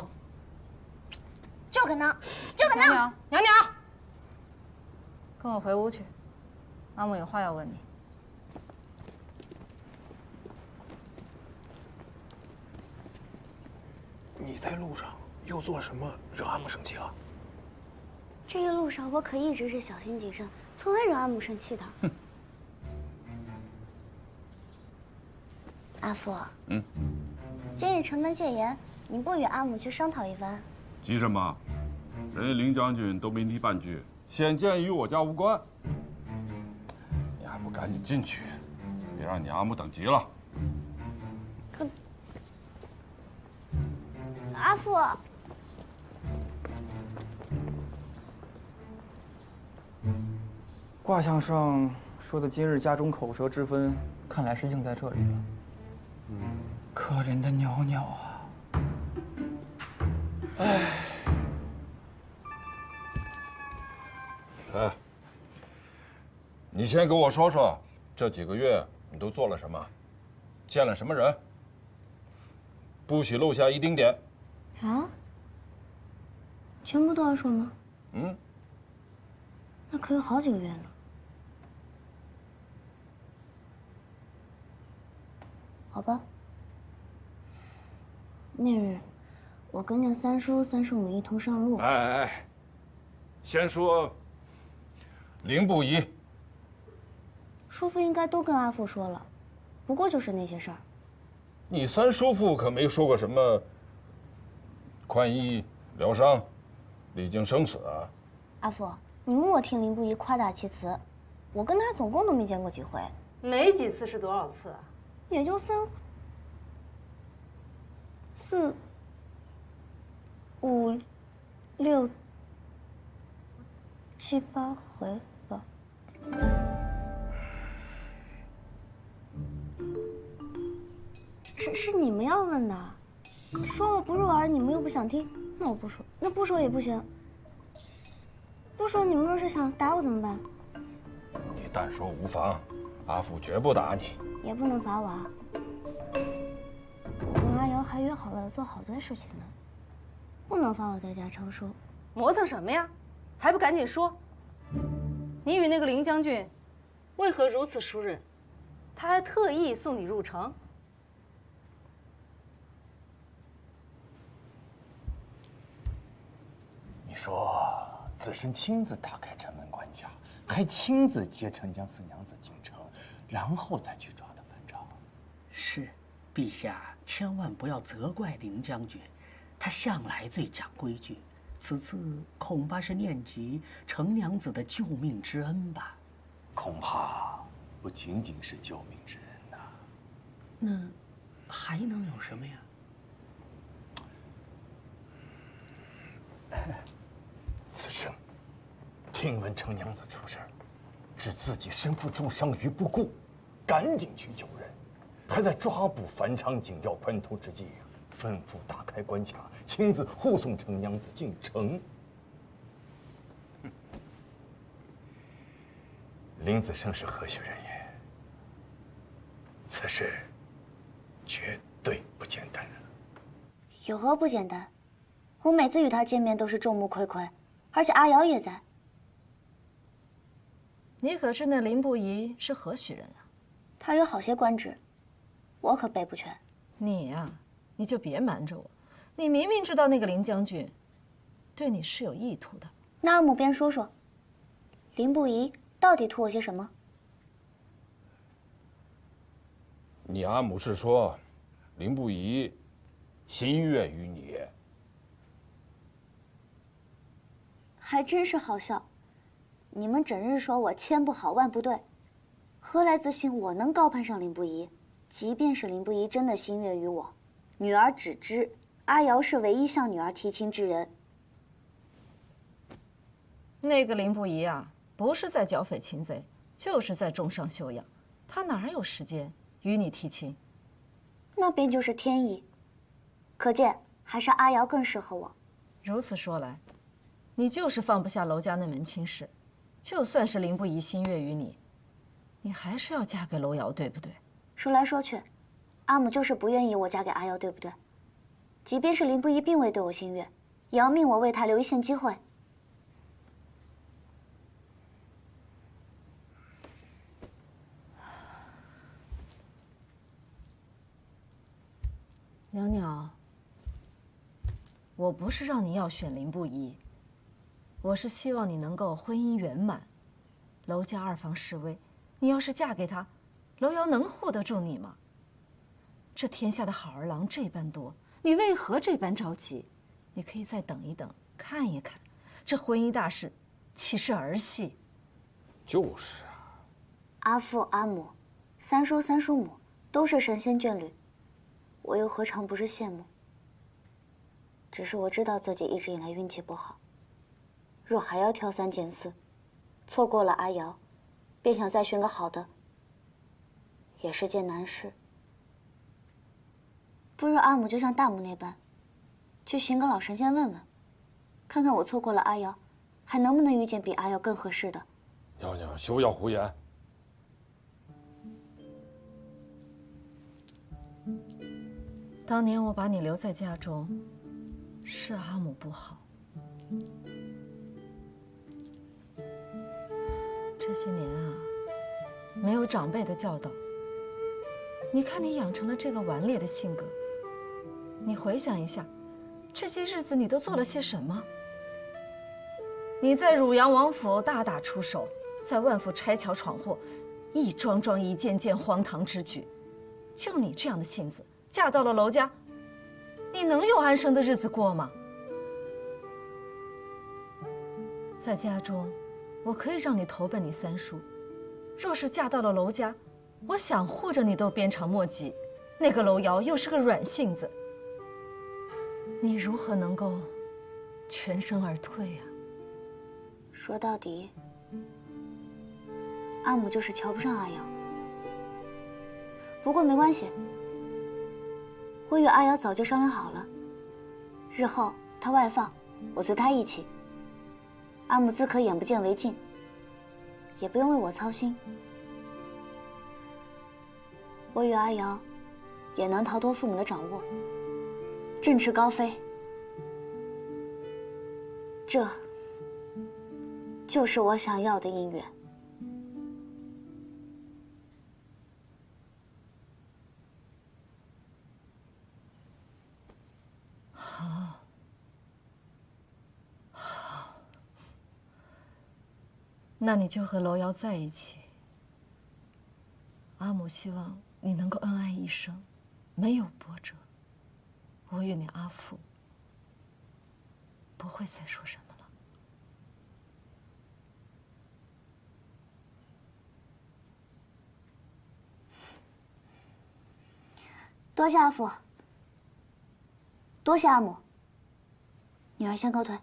就可能，就可能。袅袅，跟我回屋去，阿母有话要问你。你在路上又做什么惹阿母生气了？这一路上我可一直是小心谨慎，从未惹阿母生气的。哼。阿父，今日城门戒严，你不与阿母去商讨一番？急什么？人家林将军都没提半句，显见与我家无关。你还不赶紧进去，别让你阿母等急了。可，阿父，卦象上说的今日家中口舌之分，看来是应在这里了。可怜的袅袅啊！哎，你先给我说说，这几个月你都做了什么？见了什么人？不许漏下一丁点。啊？全部都要说吗？那可有好几个月呢。好吧。那日，我跟着三叔、三叔母一同上路。哎，先说凌不疑。叔父应该都跟阿父说了，不过就是那些事儿。你三叔父可没说过什么宽衣疗伤、历经生死啊。阿父，你莫听凌不疑夸大其词，我跟他总共都没见过几回。没几次是多少次啊？也就3回。4、5、6、7、8回吧。是你们要问的，说我不入耳，你们又不想听，那我不说，那不说也不行。不说你们若是想打我怎么办？你但说无妨，阿父绝不打你。也不能罚我啊！我跟阿瑶还约好了做好多事情呢，不能罚我在家抄书。磨蹭什么呀？还不赶紧说！你与那个林将军为何如此熟稔？他还特意送你入城。你说子申亲自打开城门关卡，还亲自接丞相四娘子进城，然后再去抓的反赵。是，陛下千万不要责怪林将军，他向来最讲规矩，此次恐怕是念及程娘子的救命之恩吧？恐怕不仅仅是救命之恩呐。那还能有什么呀？此生听闻程娘子出事儿，置自己身负重伤于不顾，赶紧去救人，还在抓捕樊昌紧要关头之际，吩咐打开关卡，亲自护送程娘子进城。林子胜是何许人也？此事绝对不简单啊！有何不简单？我每次与他见面都是众目睽睽，而且阿瑶也在。你可知那林不疑是何许人啊？他有好些官职，我可背不全。你呀，你就别瞒着我，你明明知道那个林将军对你是有意图的。那阿母便说说，林不疑到底图我些什么？你阿母是说，林不疑心悦于你。还真是好笑，你们整日说我千不好万不对，何来自信我能高攀上林不疑？即便是林不疑真的心悦于我，女儿只知阿瑶是唯一向女儿提亲之人。那个林不疑啊，不是在剿匪擒贼，就是在重伤休养，他哪有时间与你提亲？那便就是天意，可见还是阿瑶更适合我。如此说来，你就是放不下娄家那门亲事，就算是林不疑心悦于你，你还是要嫁给娄瑶，对不对？说来说去，阿母就是不愿意我嫁给阿瑶，对不对？即便是林不疑并未对我心悦，也要命我为他留一线机会。袅袅，我不是让你要选林不疑，我是希望你能够婚姻圆满。娄家二房示威，你要是嫁给他，娄瑶能护得住你吗？这天下的好儿郎这般多，你为何这般着急？你可以再等一等，看一看，这婚姻大事岂是儿戏？就是啊，阿父阿母、三叔三叔母都是神仙眷侣，我又何尝不是羡慕？只是我知道自己一直以来运气不好，若还要挑三拣四，错过了阿瑶，便想再寻个好的，也是件难事。不如阿母就像大母那般，去寻个老神仙问问，看看我错过了阿瑶，还能不能遇见比阿瑶更合适的。袅袅休要胡言。当年我把你留在家中，是阿母不好。这些年啊，没有长辈的教导，你看你养成了这个顽劣的性格。你回想一下，这些日子你都做了些什么？你在汝阳王府大打出手，在万府拆桥闯祸，一桩桩一件件荒唐之举。就你这样的性子，嫁到了娄家，你能有安生的日子过吗？在家中，我可以让你投奔你三叔；若是嫁到了娄家，我想护着你都鞭长莫及。那个娄瑶又是个软性子，你如何能够全身而退呀？说到底，阿母就是瞧不上阿瑶。不过没关系，我与阿瑶早就商量好了，日后她外放，我随她一起。阿母自可眼不见为净，也不用为我操心。我与阿瑶也能逃脱父母的掌握，振翅高飞。这就是我想要的姻缘。好，好，那你就和楼瑶在一起。阿母希望你能够恩爱一生，没有波折。我与你阿父不会再说什么了。多谢阿父，多谢阿母。女儿先告退。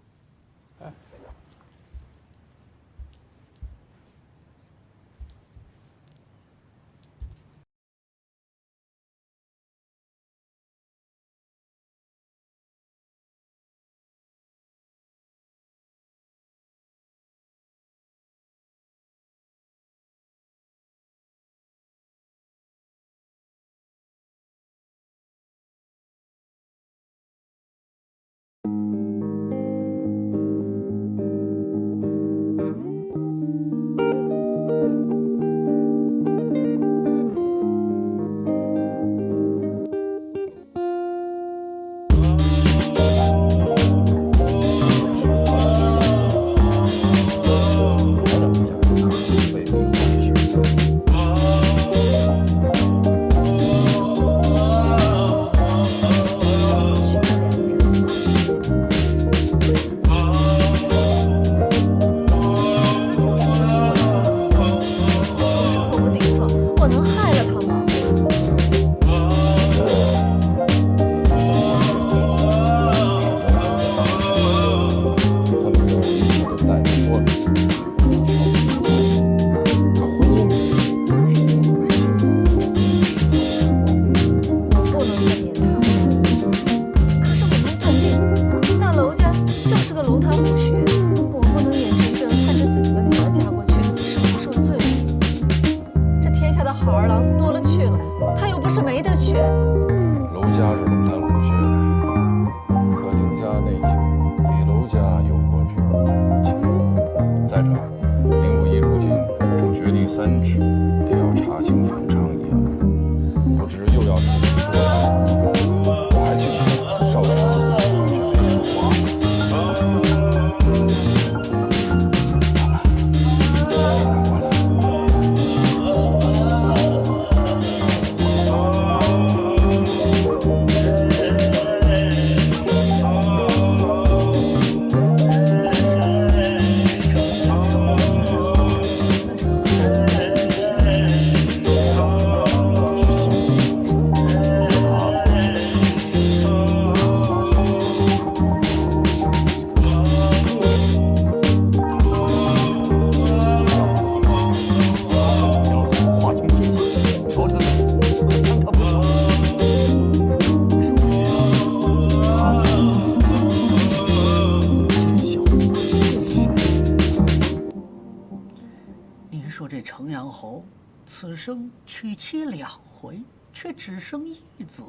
此生娶妻2回，却只生1子。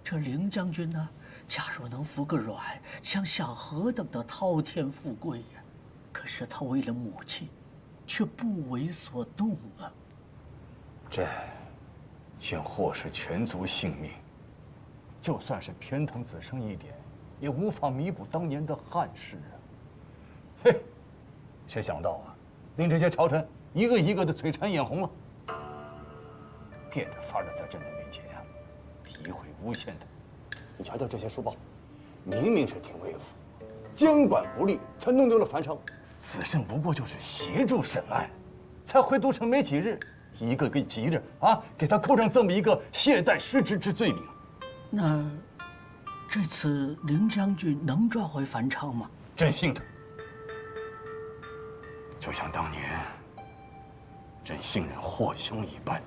这凌将军呢，假若能服个软，将享何等的滔天富贵呀！可是他为了母亲，却不为所动啊！这竟祸失全族性命，就算是偏疼子胜一点，也无法弥补当年的憾事啊！嘿，谁想到啊，令这些朝臣一个一个的嘴馋眼红了。变着法儿的在朕的面前呀，诋毁诬陷他。你瞧瞧这些书报，明明是廷尉府，监管不力，才弄丢了樊城。子胜不过就是协助审案，才回都城没几日，一个个急着啊，给他扣上这么一个懈怠失职之罪名。那这次林将军能抓回樊昌吗？朕信他，就像当年朕信任霍兄一般。